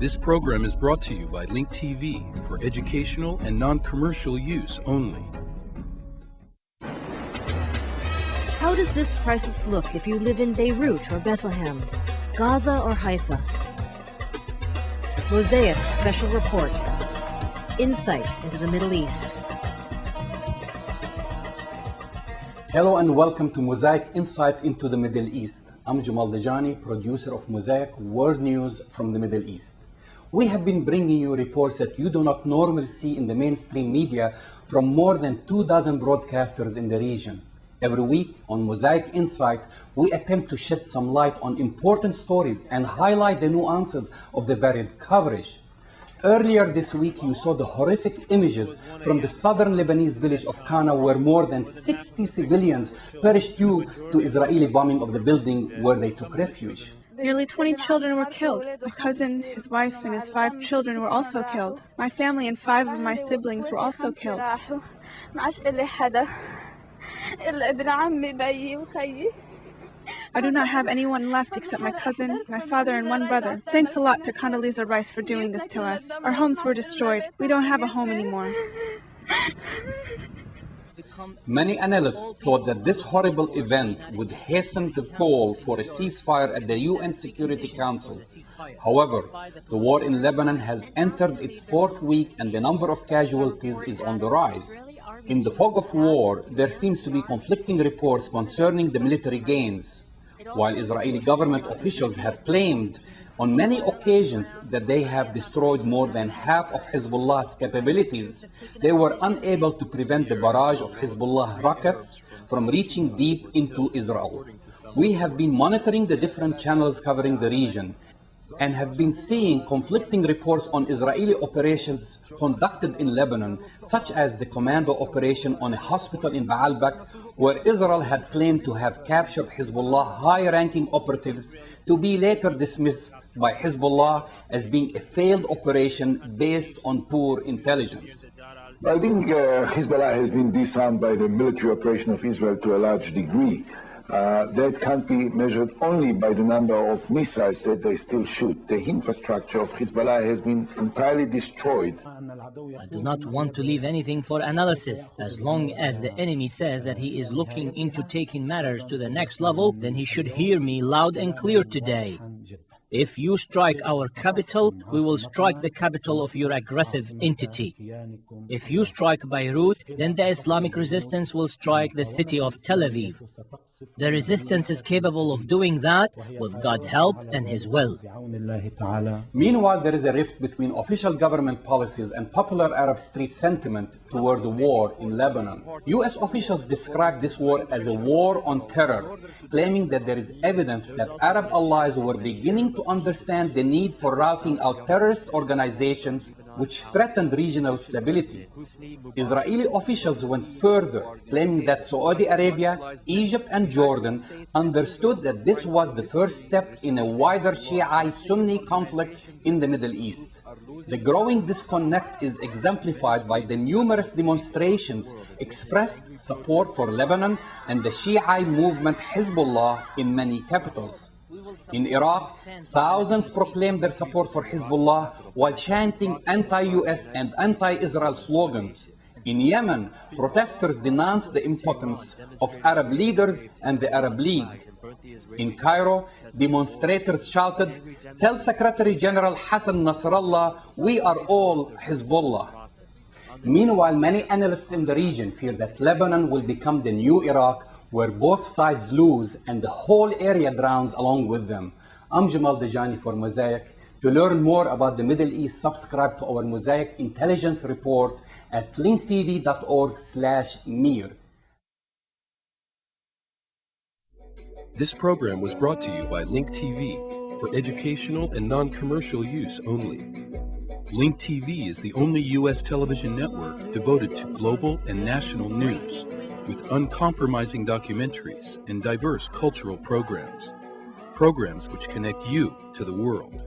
This program is brought to you by Link TV for educational and non-commercial use only. How does this crisis look if you live in Beirut or Bethlehem, Gaza or Haifa? Mosaic Special Report. Insight into the Middle East. Hello and welcome to Mosaic Insight into the Middle East. I'm Jamal Dajani, producer of Mosaic World News from the Middle East. We have been bringing you reports that you do not normally see in the mainstream media from more than 24 broadcasters in the region. Every week on Mosaic Insight, we attempt to shed some light on important stories and highlight the nuances of the varied coverage. Earlier this week, you saw the horrific images from the southern Lebanese village of Qana, where more than 60 civilians perished due to Israeli bombing of the building where they took refuge. Nearly 20 children were killed. My cousin, his wife, and his 5 children were also killed. My family and 5 of my siblings were also killed. I do not have anyone left except my cousin, my father, and 1 brother. Thanks a lot to Condoleezza Rice for doing this to us. Our homes were destroyed. We don't have a home anymore. Many analysts thought that this horrible event would hasten the call for a ceasefire at the UN Security Council. However, the war in Lebanon has entered its 4th week and the number of casualties is on the rise. In the fog of war, there seems to be conflicting reports concerning the military gains. While Israeli government officials have claimed on many occasions that they have destroyed more than half of Hezbollah's capabilities, they were unable to prevent the barrage of Hezbollah rockets from reaching deep into Israel. We have been monitoring the different channels covering the region and have been seeing conflicting reports on Israeli operations conducted in Lebanon, such as the commando operation on a hospital in Baalbek, where Israel had claimed to have captured Hezbollah high-ranking operatives, to be later dismissed by Hezbollah as being a failed operation based on poor intelligence. I think Hezbollah has been disarmed by the military operation of Israel to a large degree. That can't be measured only by the number of missiles that they still shoot. The infrastructure of Hezbollah has been entirely destroyed. I do not want to leave anything for analysis. As long as the enemy says that he is looking into taking matters to the next level, then he should hear me loud and clear today. If you strike our capital, we will strike the capital of your aggressive entity. If you strike Beirut, then the Islamic resistance will strike the city of Tel Aviv. The resistance is capable of doing that with God's help and His will. Meanwhile, there is a rift between official government policies and popular Arab street sentiment toward the war in Lebanon. U.S. officials describe this war as a war on terror, claiming that there is evidence that Arab allies were beginning to understand the need for routing out terrorist organizations which threatened regional stability. Israeli officials went further, claiming that Saudi Arabia, Egypt, and Jordan understood that this was the first step in a wider Shiite-Sunni conflict in the Middle East. The growing disconnect is exemplified by the numerous demonstrations expressed support for Lebanon and the Shiite movement Hezbollah in many capitals. In Iraq, thousands proclaimed their support for Hezbollah while chanting anti-US and anti-Israel slogans. In Yemen, protesters denounced the impotence of Arab leaders and the Arab League. In Cairo, demonstrators shouted, "Tell Secretary General Hassan Nasrallah, we are all Hezbollah." Meanwhile, many analysts in the region fear that Lebanon will become the new Iraq, where both sides lose and the whole area drowns along with them. I'm Jamal Dajani for Mosaic. To learn more about the Middle East, subscribe to our Mosaic Intelligence Report at linktv.org/mir. This program was brought to you by Link TV for educational and non-commercial use only. Link TV is the only U.S. television network devoted to global and national news, with uncompromising documentaries and diverse cultural programs which connect you to the world.